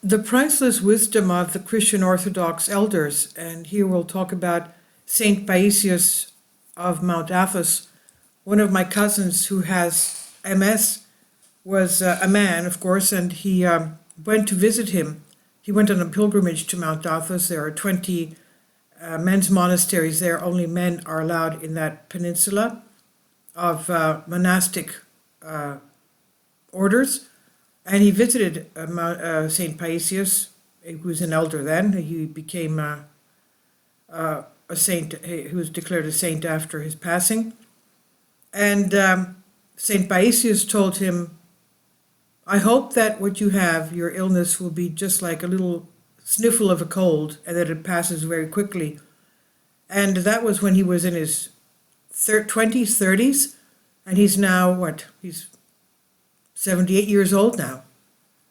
The priceless wisdom of the Christian Orthodox elders. And here we'll talk about Saint Paisios of Mt Athos. One of my cousins who has MS was a man, of course, and he went to visit him. He went on a pilgrimage to Mt Athos. There are 20 men's monasteries there. Only men are allowed in that peninsula of monastic orders. And he visited St. Paisios, who was an elder then. He became a saint. He was declared a saint after his passing. And St. Paisios told him, I hope that what you have, your illness, will be just like a little sniffle of a cold and that it passes very quickly. And that was when he was in his 20s, 30s. And he's now, he's 78 years old now,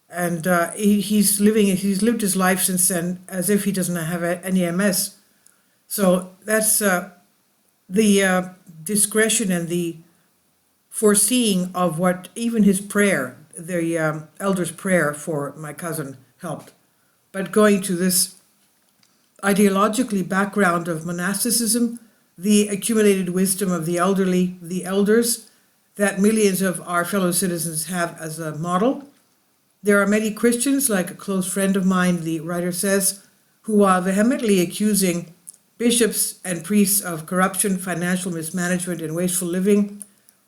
and he's lived his life since then as if he doesn't have any MS. So that's the discretion and the foreseeing of what even his prayer, the elder's prayer for my cousin, helped. But going to this ideologically background of monasticism, the accumulated wisdom of the elderly, the elders, that millions of our fellow citizens have as a model. There are many Christians, like a close friend of mine, the writer says, who are vehemently accusing bishops and priests of corruption, financial mismanagement, and wasteful living.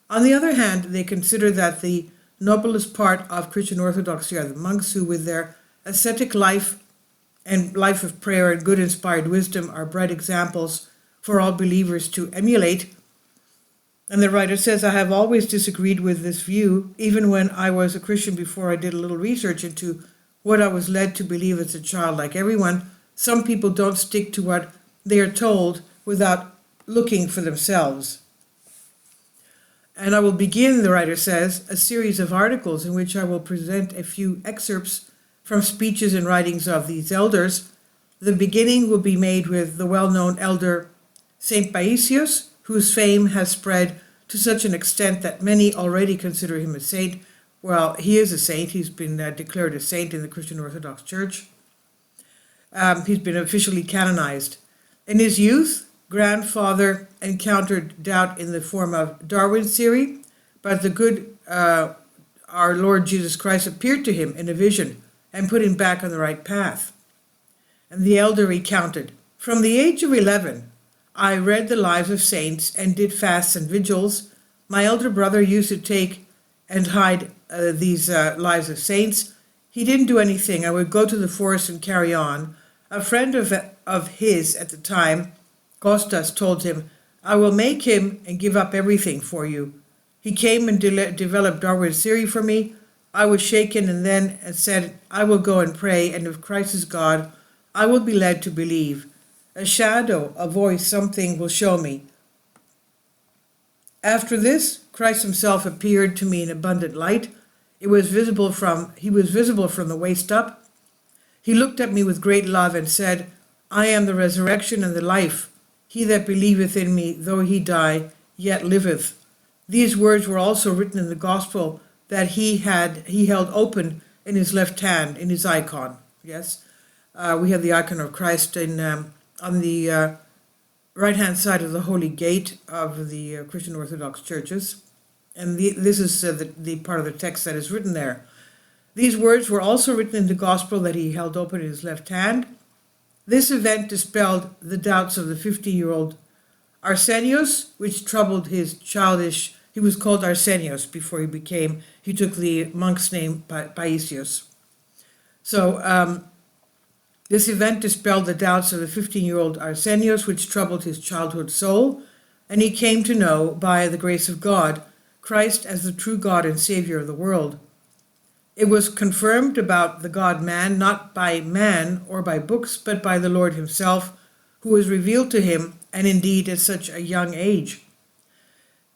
On the other hand, they consider that the noblest part of Christian orthodoxy are the monks who, with their ascetic life and life of prayer and good inspired wisdom, are bright examples for all believers to emulate. And the writer says, I have always disagreed with this view, even when I was a Christian before I did a little research into what I was led to believe as a child. Like everyone, some people don't stick to what they are told without looking for themselves. And I will begin, the writer says, a series of articles in which I will present a few excerpts from speeches and writings of these elders. The beginning will be made with the well-known elder Saint Paisios, whose fame has spread to such an extent that many already consider him a saint. Well, he is a saint. He's been declared a saint in the Christian Orthodox Church. He's been officially canonized. In his youth, grandfather encountered doubt in the form of Darwin's theory, but the good our Lord Jesus Christ appeared to him in a vision and put him back on the right path. And the elder recounted, from the age of 11, I read the lives of saints and did fasts and vigils. My elder brother used to take and hide these lives of saints. He didn't do anything. I would go to the forest and carry on. A friend of his at the time, Costas, told him, I will make him and give up everything for you. He came and developed Darwin's theory for me. I was shaken and then said, I will go and pray, and if Christ is God, I will be led to believe. A shadow, a voice, something will show me. After this, Christ himself appeared to me in abundant light. He was visible from the waist up. He looked at me with great love and said, I am the resurrection and the life. He that believeth in me, though he die, yet liveth. These words were also written in the gospel that he held open in his left hand, in his icon. Yes, we have the icon of Christ on the right-hand side of the Holy Gate of the Christian Orthodox churches. And this is the part of the text that is written there. These words were also written in the gospel that he held open in his left hand. This event dispelled the doubts of the 50-year-old Arsenios, which troubled his childish. He was called Arsenios before he took the monk's name, Paisios. So, this event dispelled the doubts of the 15-year-old Arsenios, which troubled his childhood soul, and he came to know, by the grace of God, Christ as the true God and Savior of the world. It was confirmed about the God-man, not by man or by books, but by the Lord himself, who was revealed to him, and indeed at such a young age.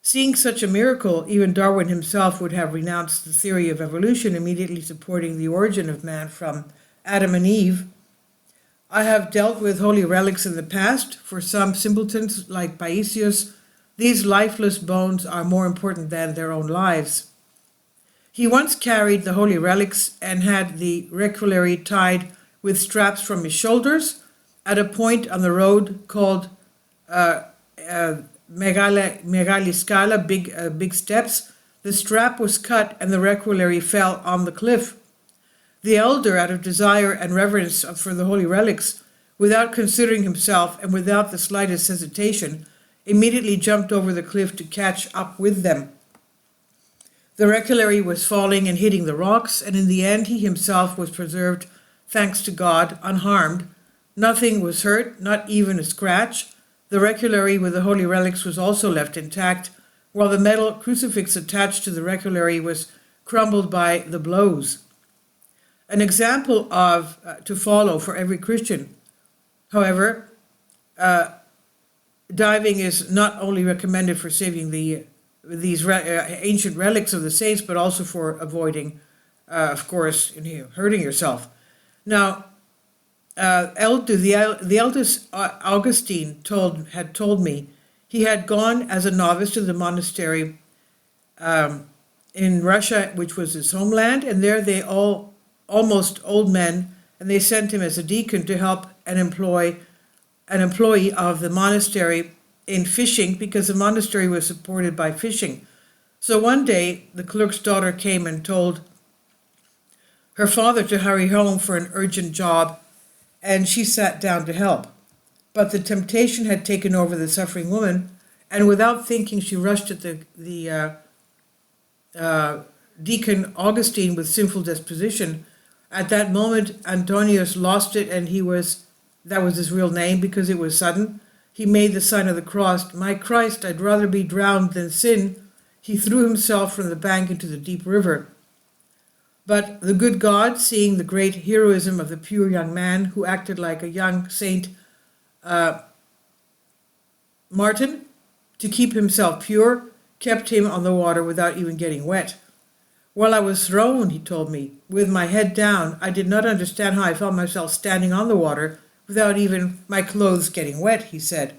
Seeing such a miracle, even Darwin himself would have renounced the theory of evolution, immediately supporting the origin of man from Adam and Eve. I have dealt with holy relics in the past. For some simpletons like Paisios, these lifeless bones are more important than their own lives. He once carried the holy relics and had the requilary tied with straps from his shoulders at a point on the road called Megaliscala, big steps. The strap was cut and the requilary fell on the cliff. The elder, out of desire and reverence for the holy relics, without considering himself and without the slightest hesitation, immediately jumped over the cliff to catch up with them. The requilary was falling and hitting the rocks, and in the end he himself was preserved, thanks to God, unharmed. Nothing was hurt, not even a scratch. The requilary with the holy relics was also left intact, while the metal crucifix attached to the requilary was crumbled by the blows. An example of to follow for every Christian. However, diving is not only recommended for saving these ancient relics of the saints, but also for avoiding, of course, hurting yourself. Now, the eldest Augustine had told me he had gone as a novice to the monastery in Russia, which was his homeland, and there they almost old men, and they sent him as a deacon to help an employee of the monastery in fishing, because the monastery was supported by fishing. So one day the clerk's daughter came and told her father to hurry home for an urgent job, and she sat down to help. But the temptation had taken over the suffering woman, and without thinking she rushed at the deacon Augustine with sinful disposition. At that moment Antonius lost it, and that was his real name because it was sudden. He made the sign of the cross. My Christ, I'd rather be drowned than sin. He threw himself from the bank into the deep river. But the good God, seeing the great heroism of the pure young man who acted like a young Saint Martin to keep himself pure, kept him on the water without even getting wet. While I was thrown, he told me, with my head down, I did not understand how I felt myself standing on the water without even my clothes getting wet, he said.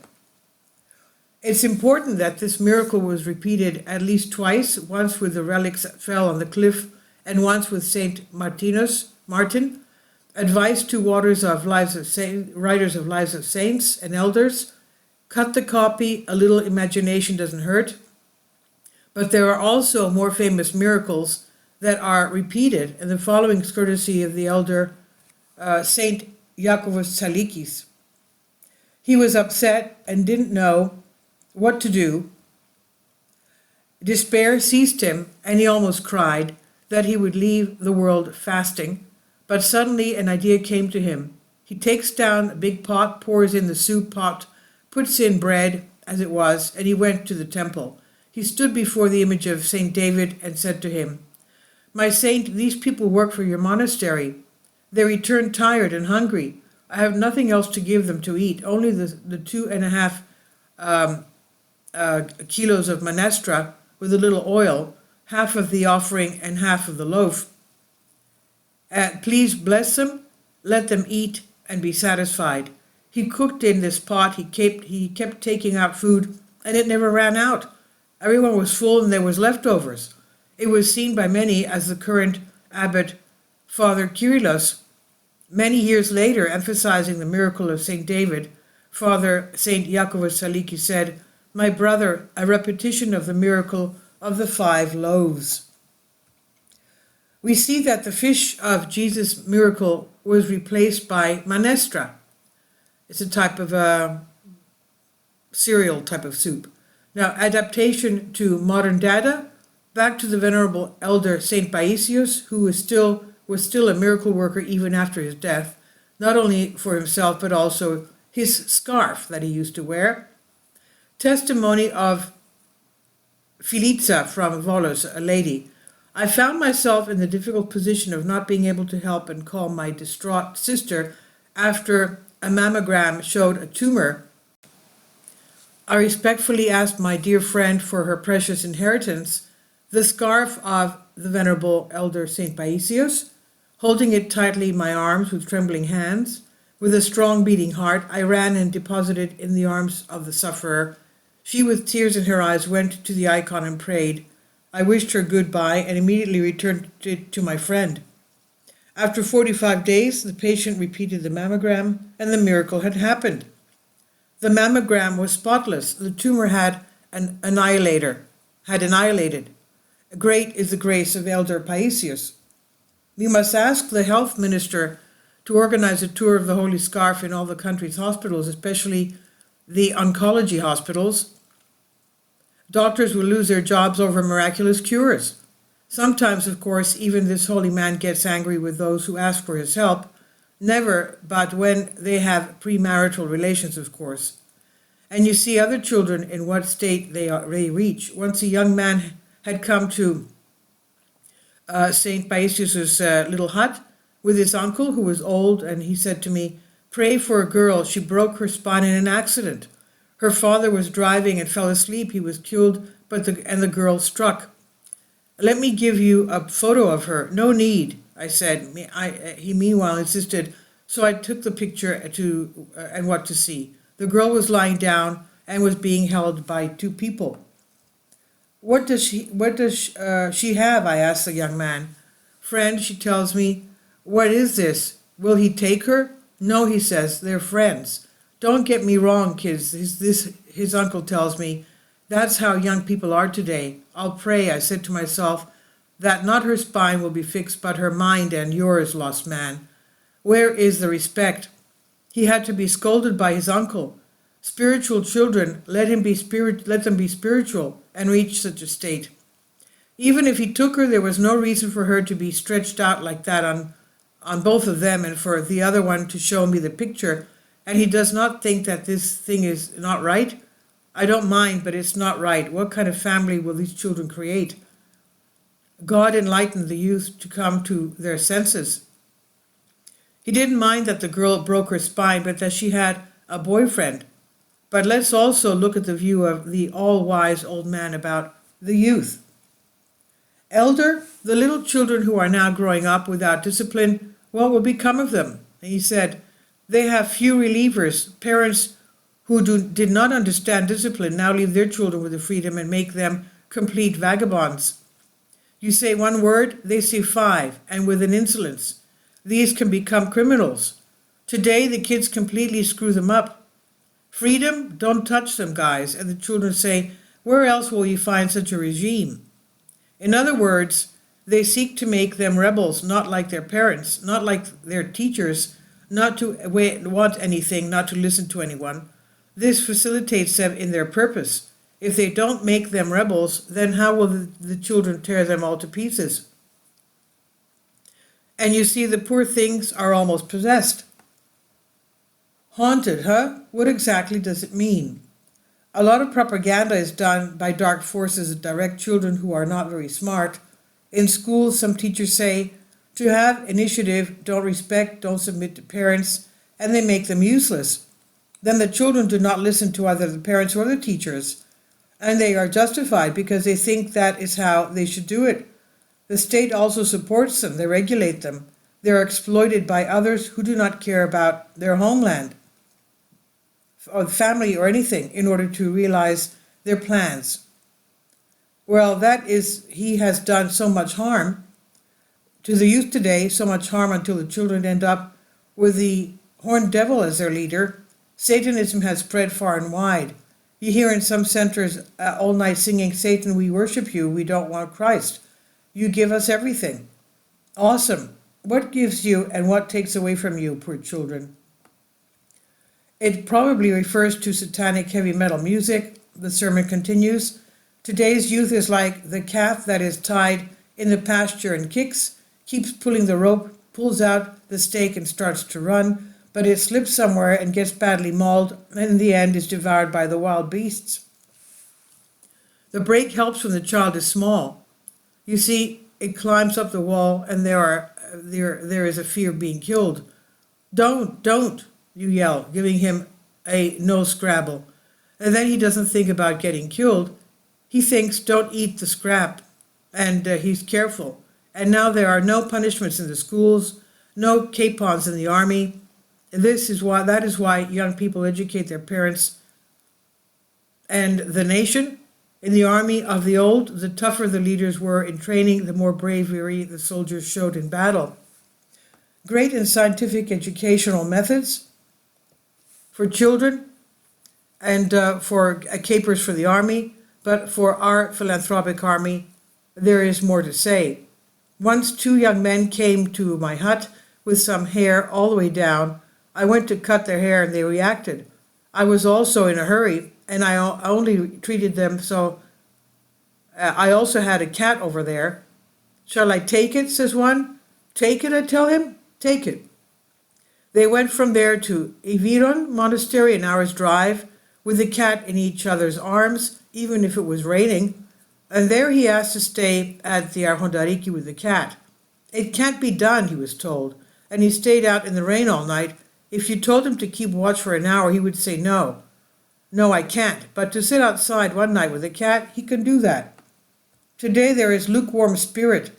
It's important that this miracle was repeated at least twice, once with the relics that fell on the cliff and once with Saint Martin. Advice to writers of lives of saints and elders: cut the copy, a little imagination doesn't hurt. But there are also more famous miracles that are repeated, and the following is courtesy of the elder Saint Iakovos Tsalikis. He was upset and didn't know what to do. Despair seized him, and he almost cried that he would leave the world fasting. But suddenly an idea came to him. He takes down a big pot, pours in the soup pot, puts in bread as it was, and he went to the temple. He stood before the image of Saint David and said to him, "My saint, these people work for your monastery. They return tired and hungry. I have nothing else to give them to eat, only the 2.5 kilos of manestra with a little oil, half of the offering and half of the loaf. Please bless them, let them eat and be satisfied." He cooked in this pot, he kept taking out food, and it never ran out. Everyone was full and there was leftovers. It was seen by many as the current abbot, Father Kyrillos. Many years later, emphasizing the miracle of St. David, Father St. Iakovos Tsalikis said, "My brother, a repetition of the miracle of the 5 loaves." We see that the fish of Jesus' miracle was replaced by manestra. It's a type of cereal type of soup. Now, adaptation to modern data, back to the venerable elder Saint Paisios, who was still a miracle worker even after his death, not only for himself but also his scarf that he used to wear. Testimony of Filica from Volos, a lady. I found myself in the difficult position of not being able to help and call my distraught sister after a mammogram showed a tumor. I respectfully asked my dear friend for her precious inheritance, the scarf of the venerable elder Saint Paisios. Holding it tightly in my arms with trembling hands, with a strong beating heart, I ran and deposited in the arms of the sufferer. She, with tears in her eyes, went to the icon and prayed. I wished her goodbye and immediately returned to my friend. After 45 days, the patient repeated the mammogram, and the miracle had happened. The mammogram was spotless. The tumor had annihilated. Great is the grace of Elder Paisius. We must ask the health minister to organize a tour of the Holy Scarf in all the country's hospitals, especially the oncology hospitals. Doctors will lose their jobs over miraculous cures. Sometimes, of course, even this holy man gets angry with those who ask for his help. Never, but when they have premarital relations, of course. And you see other children in what state they reach. Once a young man had come to St. Paisios' little hut with his uncle, who was old, and he said to me, "Pray for a girl. She broke her spine in an accident. Her father was driving and fell asleep. He was killed, and the girl struck. Let me give you a photo of her." "No need," I said. He meanwhile insisted, so I took the picture and what to see. The girl was lying down and was being held by two people. What does she have?" I asked the young man. "Friend," she tells me. "What is this? Will he take her?" "No," he says, "they're friends." Don't get me wrong, kids. His uncle tells me. That's how young people are today. I'll pray, I said to myself, that not her spine will be fixed, but her mind and yours, lost man. Where is the respect? He had to be scolded by his uncle. Spiritual children, let them be spiritual and reach such a state. Even if he took her, there was no reason for her to be stretched out like that on both of them, and for the other one to show me the picture. And he does not think that this thing is not right? I don't mind, but it's not right. What kind of family will these children create? God enlightened the youth to come to their senses. He didn't mind that the girl broke her spine, but that she had a boyfriend. But let's also look at the view of the all-wise old man about the youth. Elder, the little children who are now growing up without discipline, what will become of them? And he said, they have few relievers. Parents who did not understand discipline now leave their children with the freedom and make them complete vagabonds. You say one word, they say five, and with an insolence. These can become criminals. Today, the kids completely screw them up. Freedom? Don't touch them, guys. And the children say, where else will you find such a regime? In other words, they seek to make them rebels, not like their parents, not like their teachers, not to want anything, not to listen to anyone. This facilitates them in their purpose. If they don't make them rebels, then how will the children tear them all to pieces? And you see, the poor things are almost possessed. Haunted, huh? What exactly does it mean? A lot of propaganda is done by dark forces that direct children who are not very smart. In schools, some teachers say, to have initiative, don't respect, don't submit to parents, and they make them useless. Then the children do not listen to either the parents or the teachers, and they are justified because they think that is how they should do it. The state also supports them, they regulate them. They are exploited by others who do not care about their homeland, or family, or anything, in order to realize their plans. Well, he has done so much harm to the youth today, so much harm until the children end up with the horned devil as their leader. Satanism has spread far and wide. You hear in some centers all night singing, Satan, we worship you, we don't want Christ. You give us everything. Awesome. What gives you and what takes away from you, poor children? It probably refers to satanic heavy metal music. The sermon continues. Today's youth is like the calf that is tied in the pasture and kicks, keeps pulling the rope, pulls out the stake and starts to run, but it slips somewhere and gets badly mauled, and in the end is devoured by the wild beasts. The break helps when the child is small. You see, it climbs up the wall, and there is a fear of being killed. Don't, you yell, giving him a no scrabble. And then he doesn't think about getting killed. He thinks, don't eat the scrap, and he's careful. And now there are no punishments in the schools, no capons in the army. That is why young people educate their parents and the nation. In the army of the old, the tougher the leaders were in training, the more bravery the soldiers showed in battle. Great in scientific educational methods for children and for capers for the army, but for our philanthropic army, there is more to say. Once two young men came to my hut with some hair all the way down. I went to cut their hair and they reacted. I was also in a hurry and I only treated them so. I also had a cat over there. Shall I take it, says one. Take it, I tell him. Take it. They went from there to Iviron Monastery, an hour's drive, with the cat in each other's arms, even if it was raining. And there he asked to stay at the Arhondariki with the cat. It can't be done, he was told, and he stayed out in the rain all night. If you told him to keep watch for an hour, he would say no. No, I can't, but to sit outside one night with a cat, he can do that. Today there is lukewarm spirit,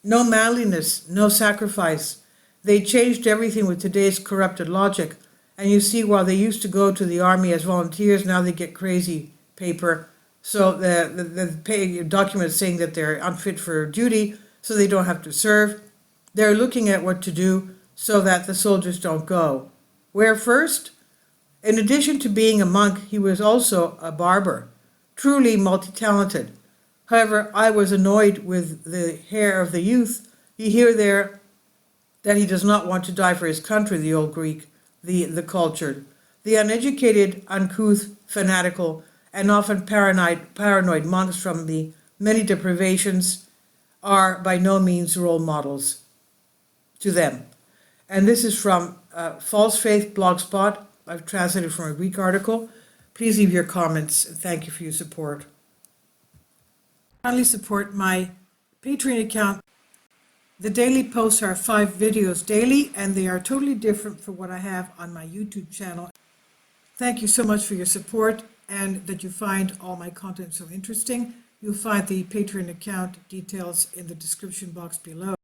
no manliness, no sacrifice. They changed everything with today's corrupted logic, and you see, while they used to go to the army as volunteers, now they get crazy paper. So the documents saying that they're unfit for duty, so they don't have to serve. They're looking at what to do so that the soldiers don't go. Where first? In addition to being a monk, he was also a barber, truly multi-talented. However, I was annoyed with the hair of the youth. You hear there that he does not want to die for his country, the old Greek, the cultured. The uneducated, uncouth, fanatical, and often paranoid monks from the many deprivations are by no means role models to them. And this is from False Faith Blogspot. I've translated from a Greek article. Please leave your comments. Thank you for your support. Kindly support my Patreon account. The daily posts are 5 videos daily, and they are totally different from what I have on my YouTube channel. Thank you so much for your support and that you find all my content so interesting. You'll find the Patreon account details in the description box below.